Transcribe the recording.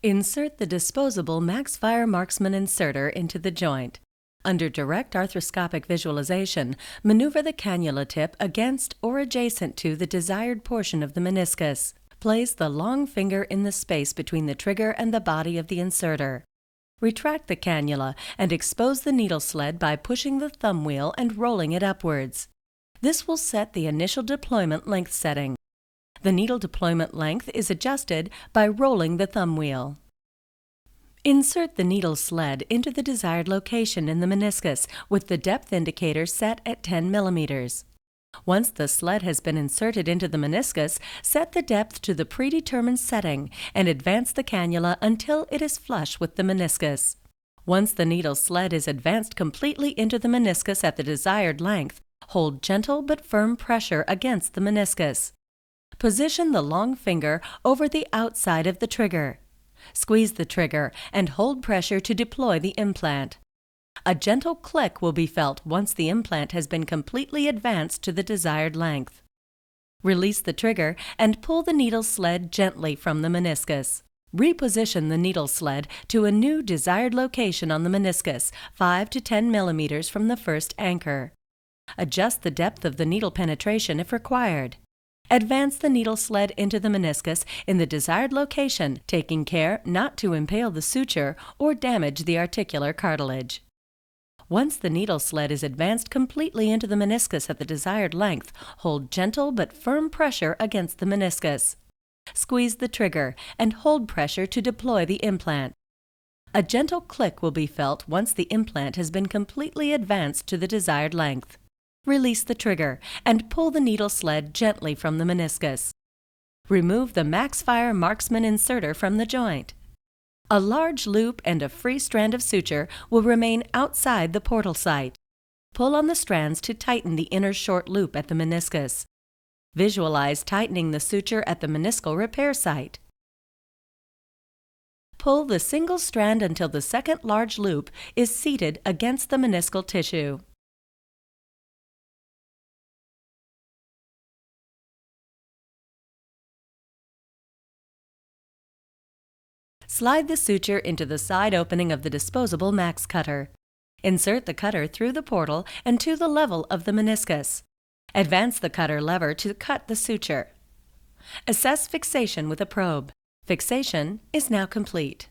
Insert the disposable MaxFire MarxMen inserter into the joint. Under direct arthroscopic visualization, maneuver the cannula tip against or adjacent to the desired portion of the meniscus. Place the long finger in the space between the trigger and the body of the inserter. Retract the cannula and expose the needle sled by pushing the thumb wheel and rolling it upwards. This will set the initial deployment length setting. The needle deployment length is adjusted by rolling the thumb wheel. Insert the needle sled into the desired location in the meniscus with the depth indicator set at 10 millimeters. Once the sled has been inserted into the meniscus, set the depth to the predetermined setting and advance the cannula until it is flush with the meniscus. Once the needle sled is advanced completely into the meniscus at the desired length, hold gentle but firm pressure against the meniscus. Position the long finger over the outside of the trigger. Squeeze the trigger and hold pressure to deploy the implant. A gentle click will be felt once the implant has been completely advanced to the desired length. Release the trigger and pull the needle sled gently from the meniscus. Reposition the needle sled to a new desired location on the meniscus, 5 to 10 millimeters from the first anchor. Adjust the depth of the needle penetration if required. Advance the needle sled into the meniscus in the desired location, taking care not to impale the suture or damage the articular cartilage. Once the needle sled is advanced completely into the meniscus at the desired length, hold gentle but firm pressure against the meniscus. Squeeze the trigger and hold pressure to deploy the implant. A gentle click will be felt once the implant has been completely advanced to the desired length. Release the trigger and pull the needle sled gently from the meniscus. Remove the MaxFire MarxMen inserter from the joint. A large loop and a free strand of suture will remain outside the portal site. Pull on the strands to tighten the inner short loop at the meniscus. Visualize tightening the suture at the meniscal repair site. Pull the single strand until the second large loop is seated against the meniscal tissue. Slide the suture into the side opening of the disposable max cutter. Insert the cutter through the portal and to the level of the meniscus. Advance the cutter lever to cut the suture. Assess fixation with a probe. Fixation is now complete.